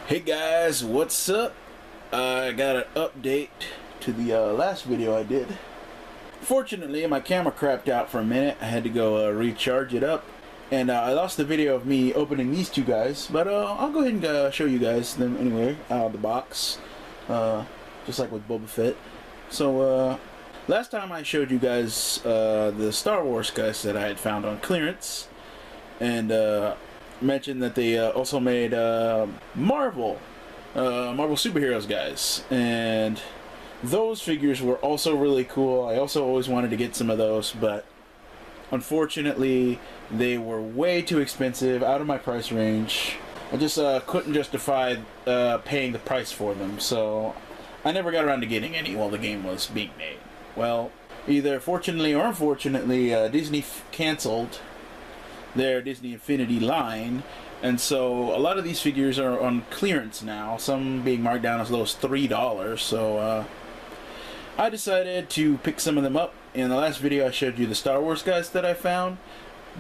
Hey guys, what's up? I got an update to the last video I did. Fortunately, my camera crapped out for a minute. I had to go recharge it up. And I lost the video of me opening these two guys. But I'll go ahead and show you guys them anyway, out of the box. Just like with Boba Fett. So, last time I showed you guys the Star Wars guys that I had found on clearance. And mentioned that they also made Marvel superheroes guys, and those figures were also really cool. I also always wanted to get some of those, but unfortunately they were way too expensive, out of my price range. I just couldn't justify paying the price for them, so I never got around to getting any while the game was being made. Well, either fortunately or unfortunately, Disney canceled their Disney Infinity line, and so a lot of these figures are on clearance now, some being marked down as low as $3. So I decided to pick some of them up. In the last video I showed you the Star Wars guys that I found,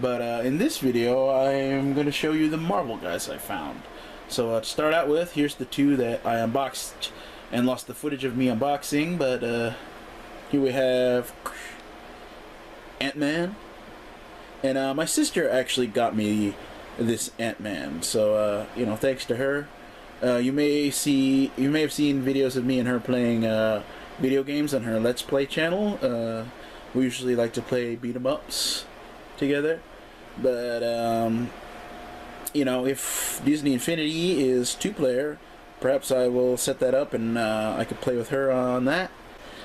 but in this video I am going to show you the Marvel guys I found. So to start out with, here's the two that I unboxed and lost the footage of me unboxing, but here we have Ant-Man. And my sister actually got me this Ant-Man, so you know, thanks to her. You may have seen videos of me and her playing video games on her Let's Play channel. We usually like to play beat 'em ups together, but you know, if Disney Infinity is 2-player, perhaps I will set that up and I could play with her on that.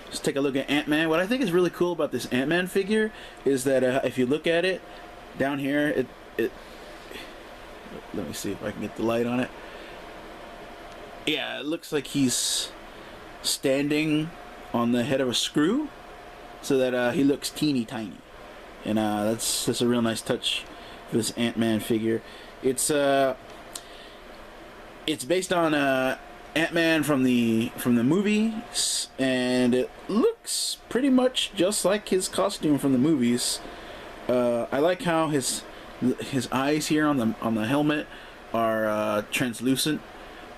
Let's take a look at Ant-Man. What I think is really cool about this Ant-Man figure is that if you look at it down here, let me see if I can get the light on it. Yeah, it looks like he's standing on the head of a screw, so that he looks teeny tiny, and that's a real nice touch for this Ant-Man figure. It's based on Ant-Man from the movies, and it looks pretty much just like his costume from the movies. I like how his eyes here on the helmet are translucent.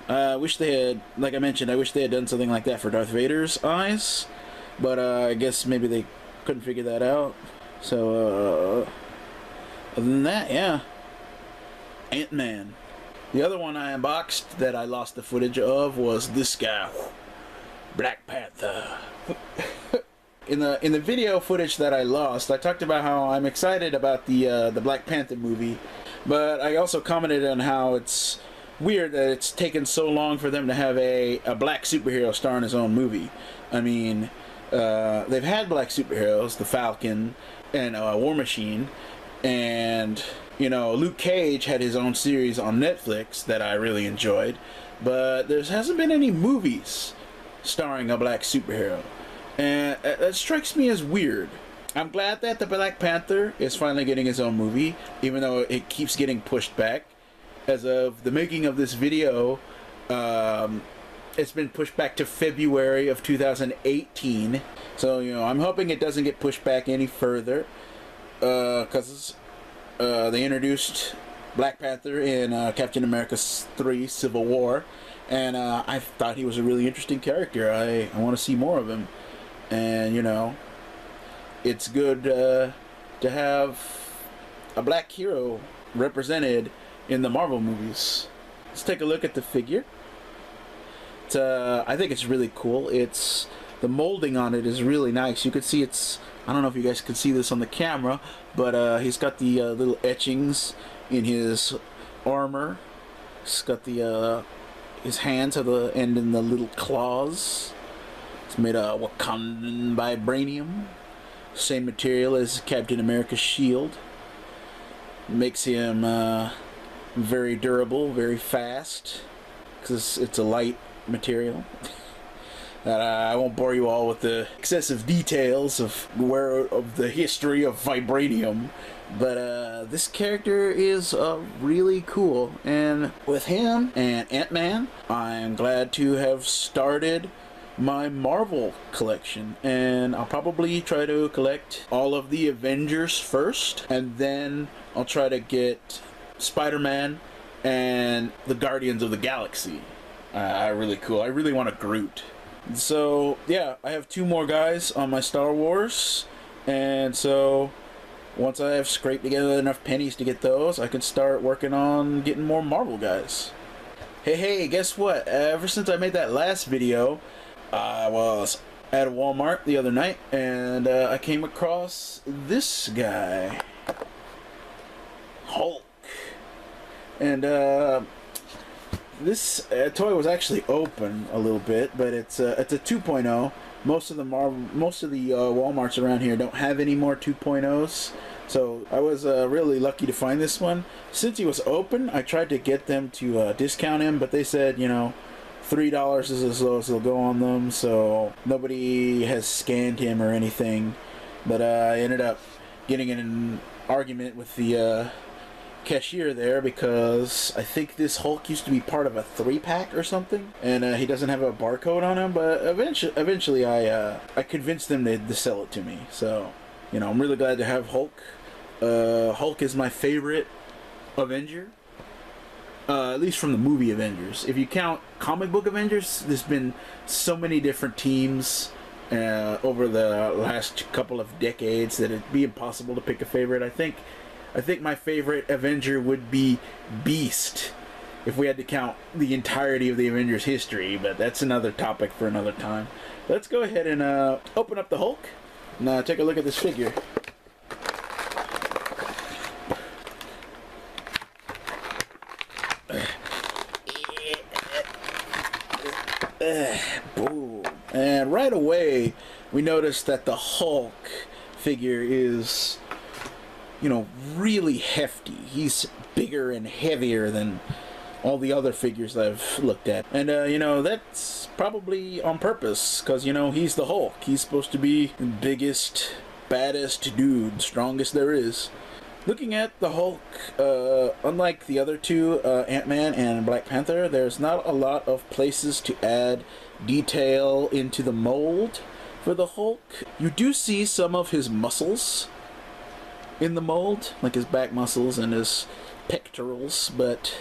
I wish they had, like I mentioned, I wish they had done something like that for Darth Vader's eyes, but I guess maybe they couldn't figure that out. So other than that, yeah, Ant-Man. The other one I unboxed that I lost the footage of was this guy, Black Panther. In the video footage that I lost, I talked about how I'm excited about the Black Panther movie, but I also commented on how it's weird that it's taken so long for them to have a black superhero star in his own movie. I mean, they've had black superheroes, the Falcon and War Machine, and you know, Luke Cage had his own series on Netflix that I really enjoyed, but there hasn't been any movies starring a black superhero, and that strikes me as weird. I'm glad that the Black Panther is finally getting his own movie, even though it keeps getting pushed back. As of the making of this video, it's been pushed back to February of 2018, so you know, I'm hoping it doesn't get pushed back any further, because they introduced Black Panther in Captain America 3 Civil War, and I thought he was a really interesting character. I want to see more of him, and you know, it's good to have a black hero represented in the Marvel movies. Let's take a look at the figure. I think it's really cool. The molding on it is really nice. You could see I don't know if you guys can see this on the camera, but he's got the little etchings in his armor. He's got his hands have the end in the little claws. It's made of Wakandan vibranium, same material as Captain America's shield. Makes him very durable, very fast, because it's a light material. I won't bore you all with the excessive details of the history of vibranium, but this character is really cool, and with him and Ant-Man, I'm glad to have started my Marvel collection, and I'll probably try to collect all of the Avengers first, and then I'll try to get Spider-Man and the Guardians of the Galaxy. Really cool. I really want a Groot. So yeah, I have 2 more guys on my Star Wars, and so once I have scraped together enough pennies to get those, I can start working on getting more Marvel guys. Hey, guess what? Ever since I made that last video, I was at Walmart the other night, and I came across this guy, Hulk. And this toy was actually open a little bit, but it's a 2.0. Most of the Walmarts around here don't have any more 2.0s, so I was really lucky to find this one. Since he was open, I tried to get them to discount him, but they said, you know, $3 is as low as they'll go on them, so nobody has scanned him or anything. But I ended up getting in an argument with the cashier there because I think this Hulk used to be part of a 3-pack or something, and he doesn't have a barcode on him. But eventually I convinced them to sell it to me. So, you know, I'm really glad to have Hulk. Hulk is my favorite Avenger. At least from the movie Avengers. If you count comic book Avengers, there's been so many different teams over the last couple of decades that it'd be impossible to pick a favorite. I think my favorite Avenger would be Beast, if we had to count the entirety of the Avengers history, but that's another topic for another time. Let's go ahead and open up the Hulk and take a look at this figure. Boom. And right away we notice that the Hulk figure is, you know, really hefty. He's bigger and heavier than all the other figures I've looked at. And, you know, that's probably on purpose, because, you know, he's the Hulk. He's supposed to be the biggest, baddest dude, strongest there is. Looking at the Hulk, unlike the other 2, Ant-Man and Black Panther, there's not a lot of places to add detail into the mold for the Hulk. You do see some of his muscles in the mold, like his back muscles and his pectorals, but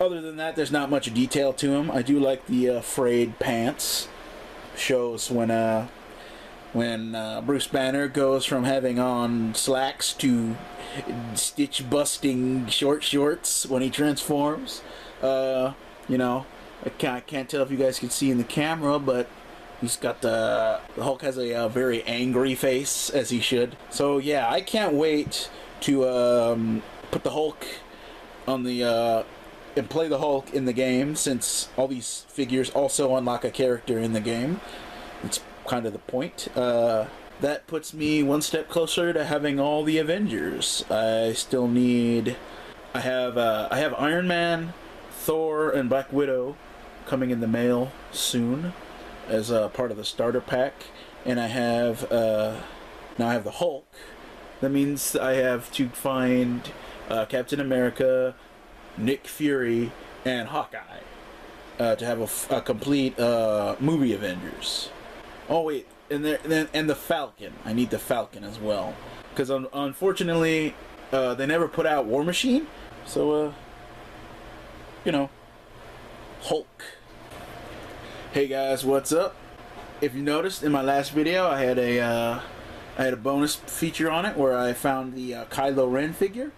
other than that, there's not much detail to him. I do like the frayed pants. Shows when Bruce Banner goes from having on slacks to stitch-busting short shorts when he transforms. You know, I can't tell if you guys can see in the camera, but he's got the Hulk has a very angry face, as he should. So yeah, I can't wait to put the Hulk on the and play the Hulk in the game, since all these figures also unlock a character in the game. It's kind of the point. That puts me one step closer to having all the Avengers. I still need... I have Iron Man, Thor, and Black Widow coming in the mail soon as part of the starter pack. And I have... now I have the Hulk. That means I have to find Captain America, Nick Fury, and Hawkeye to have a complete movie Avengers. Oh wait, and the Falcon. I need the Falcon as well, because unfortunately they never put out War Machine. So you know, Hulk. Hey guys, what's up? If you noticed in my last video, I had a bonus feature on it where I found the Kylo Ren figure,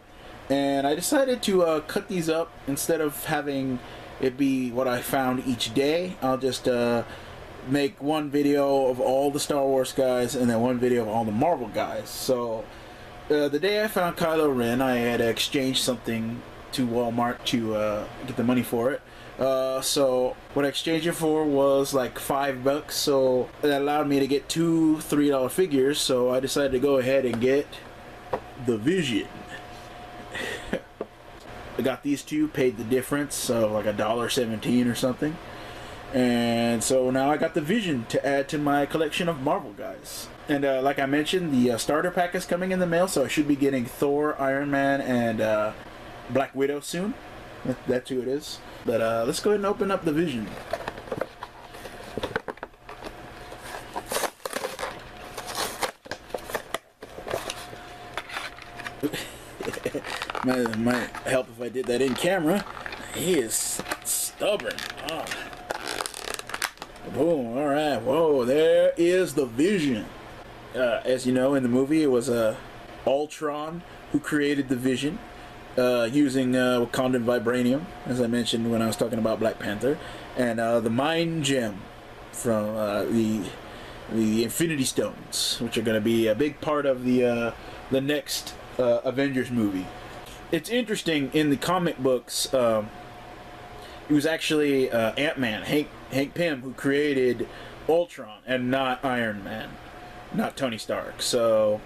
and I decided to cut these up. Instead of having it be what I found each day, I'll just make one video of all the Star Wars guys and then one video of all the Marvel guys. So the day I found Kylo Ren, I had to exchange something to Walmart to get the money for it. So what I exchanged it for was like $5, so that allowed me to get 2 $3 figures. So I decided to go ahead and get the Vision. I got these 2, paid the difference, so like $1.17 or something. And so now I got the Vision to add to my collection of Marvel guys. And like I mentioned, the starter pack is coming in the mail, so I should be getting Thor, Iron Man, and Black Widow soon. That's who it is. But let's go ahead and open up the Vision. Might help if I did that in camera. He is stubborn. Oh. Boom. All right. Whoa. There is the Vision. As you know, in the movie, it was Ultron who created the Vision using Wakandan vibranium, as I mentioned when I was talking about Black Panther, and the Mind Gem from the Infinity Stones, which are going to be a big part of the next Avengers movie. It's interesting, in the comic books, it was actually Ant-Man, Hank Pym, who created Ultron, and not Iron Man, not Tony Stark. So,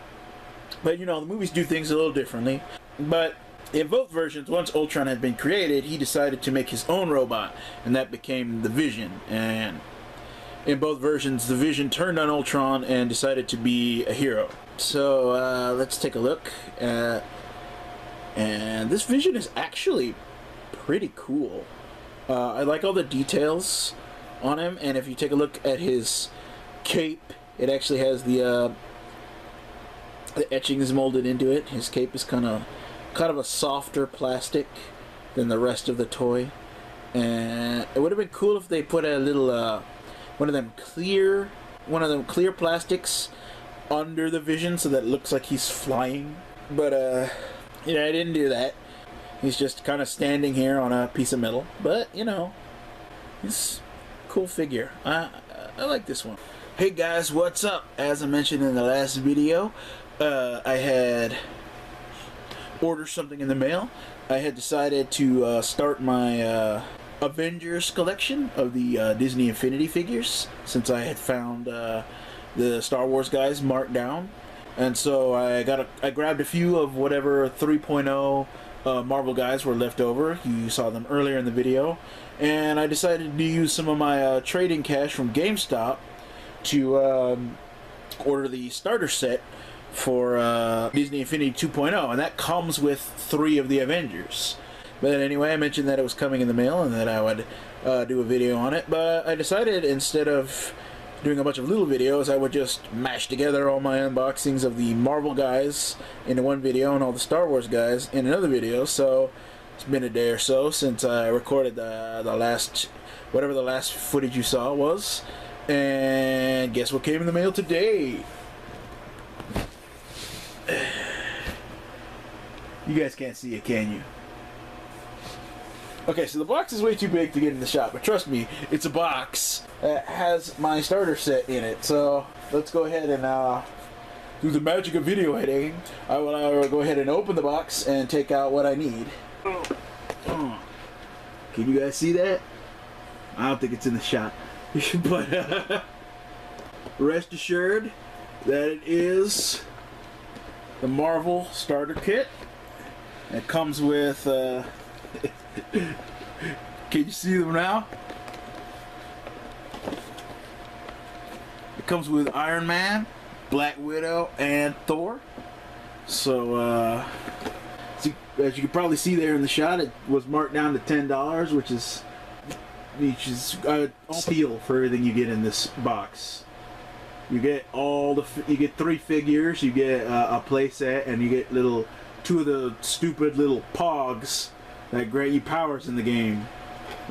but you know, the movies do things a little differently. But in both versions, once Ultron had been created, he decided to make his own robot, and that became the Vision. And in both versions, the Vision turned on Ultron and decided to be a hero. So let's take a look at, and this Vision is actually pretty cool. I like all the details on him, and if you take a look at his cape, it actually has the etchings molded into it. His cape is kind of a softer plastic than the rest of the toy, and it would have been cool if they put a little one of them clear plastics under the Vision so that it looks like he's flying. But you know, I didn't do that. He's just kind of standing here on a piece of metal. But you know, it's a cool figure. I like this one. Hey guys, what's up? As I mentioned in the last video, I had ordered something in the mail. I had decided to start my Avengers collection of the Disney Infinity figures, since I had found the Star Wars guys marked down. And so I grabbed a few of whatever 3.0 Marvel guys were left over. You saw them earlier in the video. And I decided to use some of my trading cash from GameStop to order the starter set for Disney Infinity 2.0, and that comes with 3 of the Avengers. But anyway, I mentioned that it was coming in the mail and that I would do a video on it, but I decided, instead of doing a bunch of little videos, I would just mash together all my unboxings of the Marvel guys into one video and all the Star Wars guys in another video. So it's been a day or so since I recorded the last, whatever the last footage you saw was, and guess what came in the mail today? You guys can't see it, can you? Okay, so the box is way too big to get in the shot, but trust me, it's a box that has my starter set in it. So let's go ahead and through the magic of video editing, I will go ahead and open the box and take out what I need. Can you guys see that? I don't think it's in the shot. But rest assured that it is the Marvel starter kit. It comes with can you see them now? It comes with Iron Man, Black Widow, and Thor. So as you can probably see there in the shot, it was marked down to $10, which is a steal for everything you get in this box. You get you get 3 figures, you get a play set, and you get 2 of the stupid little pogs that grant you powers in the game,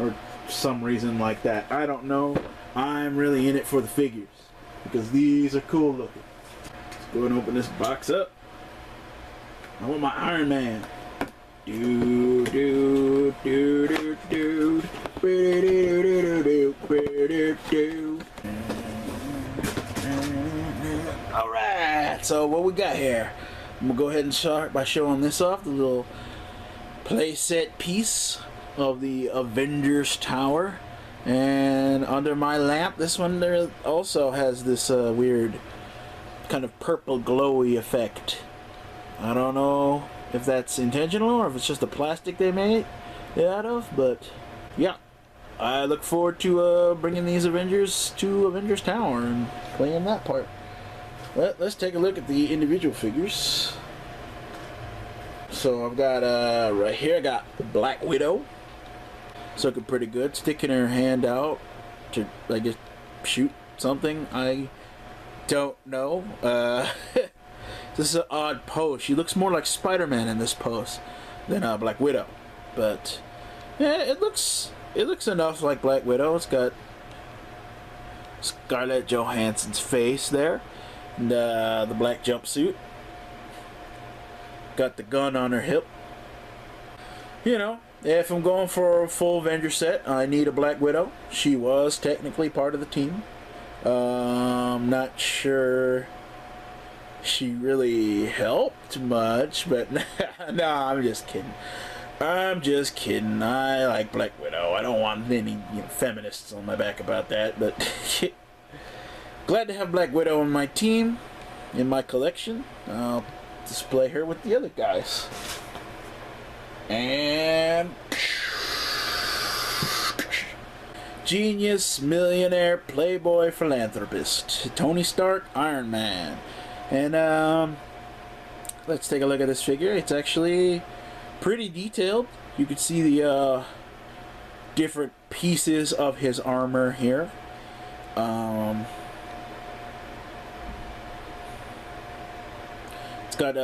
or some reason like that. I don't know. I'm really in it for the figures because these are cool looking. Let's go and open this box up. I want my Iron Man. Do do do do do do do do. All right. So what we got here? I'm gonna go ahead and start by showing this off, the little playset piece of the Avengers Tower. And under my lamp, this one there also has this weird kind of purple glowy effect. I don't know if that's intentional or if it's just the plastic they made it out of, but yeah, I look forward to bringing these Avengers to Avengers Tower and playing that part. But let's take a look at the individual figures. So I've got right here, I got Black Widow. It's looking pretty good, sticking her hand out to, I guess, shoot something. I don't know. This is an odd pose. She looks more like Spider-Man in this pose. than Black Widow. But yeah, it looks enough like Black Widow. It's got Scarlett Johansson's face there, and the black jumpsuit. Got the gun on her hip. You know, if I'm going for a full Avenger set, I need a Black Widow. She was technically part of the team. I'm not sure she really helped much, but no, I'm just kidding. I'm just kidding. I like Black Widow. I don't want any feminists on my back about that, but glad to have Black Widow on my team, in my collection. I'll display her with the other guys. And genius, millionaire, playboy, philanthropist, Tony Stark, Iron Man. And let's take a look at this figure. It's actually pretty detailed. You can see the different pieces of his armor here. It's got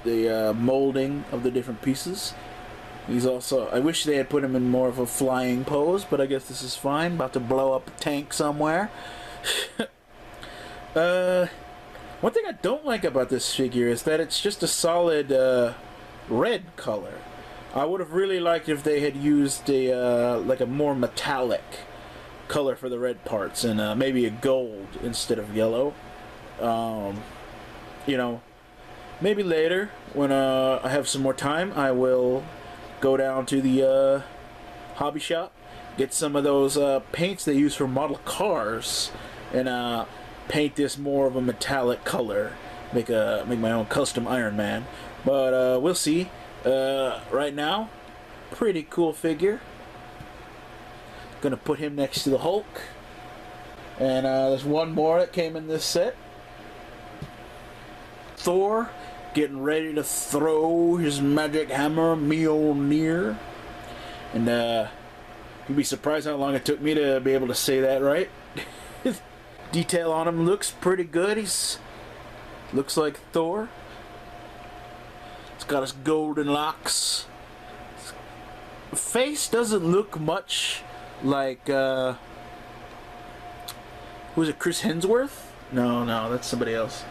the molding of the different pieces. He's also, I wish they had put him in more of a flying pose, but I guess this is fine. About to blow up a tank somewhere. One thing I don't like about this figure is that it's just a solid red color. I would have really liked if they had used a like a more metallic color for the red parts, and maybe a gold instead of yellow. You know, maybe later when I have some more time, I will go down to the hobby shop, get some of those paints they use for model cars, and paint this more of a metallic color. Make my own custom Iron Man. But we'll see. Right now, pretty cool figure. Gonna put him next to the Hulk. And there's one more that came in this set. Thor, getting ready to throw his magic hammer, Mjolnir. And you'd be surprised how long it took me to be able to say that right. Detail on him looks pretty good. Looks like Thor. It's got his golden locks. His face doesn't look much like who is it, Chris Hemsworth? No, that's somebody else.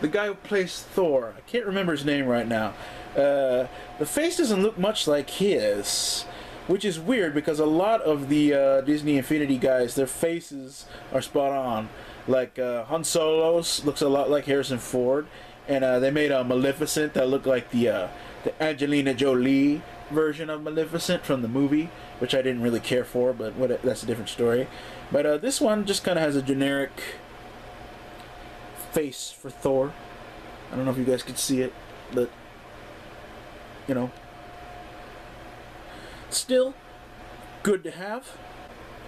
The guy who plays Thor. I can't remember his name right now. The face doesn't look much like his, which is weird because a lot of the Disney Infinity guys, their faces are spot on. Like Han Solo's looks a lot like Harrison Ford, and they made a Maleficent that looked like the Angelina Jolie version of Maleficent from the movie, which I didn't really care for, but that's a different story. But this one just kind of has a generic face for Thor. I don't know if you guys could see it, but you know, still good to have.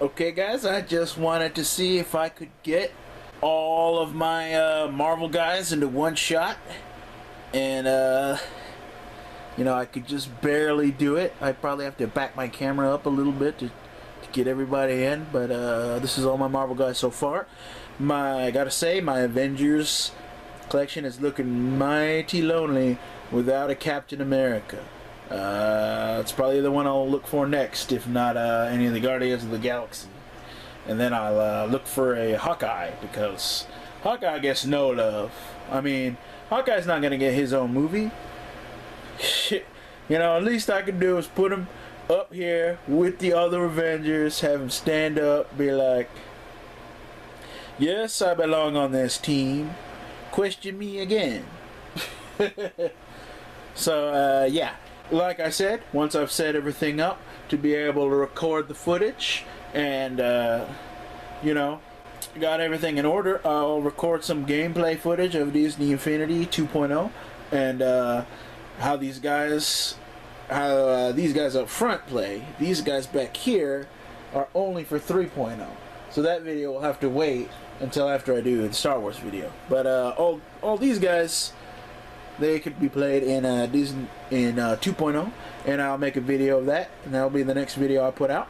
Okay guys, I just wanted to see if I could get all of my Marvel guys into one shot, and you know, I could just barely do it. I'd probably have to back my camera up a little bit to get everybody in, but this is all my Marvel guys so far. I gotta say, my Avengers collection is looking mighty lonely without a Captain America. It's probably the one I'll look for next, if not any of the Guardians of the Galaxy. And then I'll look for a Hawkeye, because Hawkeye gets no love. I mean, Hawkeye's not gonna get his own movie. Shit. You know, at least I could do is put him up here with the other Avengers, have him stand up, be like, yes, I belong on this team. Question me again. So, yeah. Like I said, once I've set everything up to be able to record the footage and, you know, got everything in order, I'll record some gameplay footage of Disney Infinity 2.0 and how these guys up front play. These guys back here are only for 3.0. So that video will have to wait until after I do the Star Wars video. But all these guys, they could be played in Disney in 2.0, and I'll make a video of that, and that'll be the next video I put out.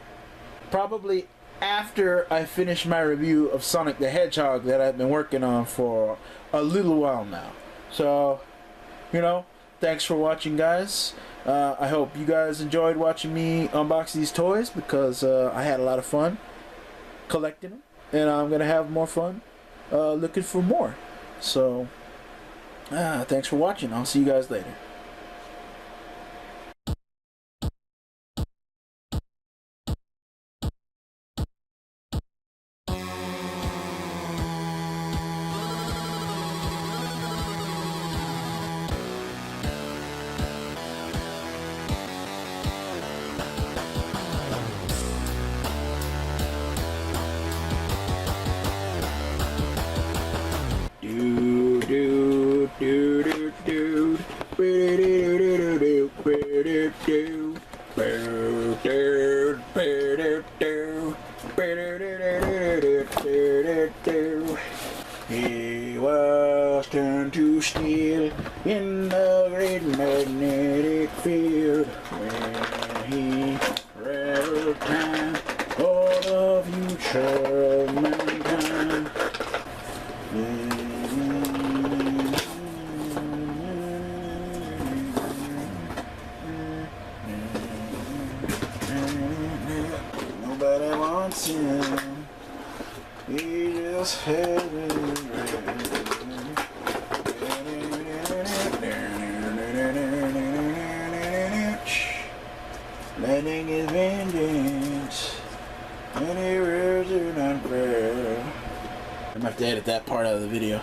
Probably after I finish my review of Sonic the Hedgehog that I've been working on for a little while now. So, you know, thanks for watching, guys. I hope you guys enjoyed watching me unbox these toys, because I had a lot of fun collecting them, and I'm gonna have more fun looking for more. So thanks for watching. I'll see you guys later. He was turned to steel in the great magnetic field, where he rattled time for the future of mankind. Nobody wants him. He just had it. Letting his vengeance, and he rears it on prayer. I'm gonna have to edit that part out of the video.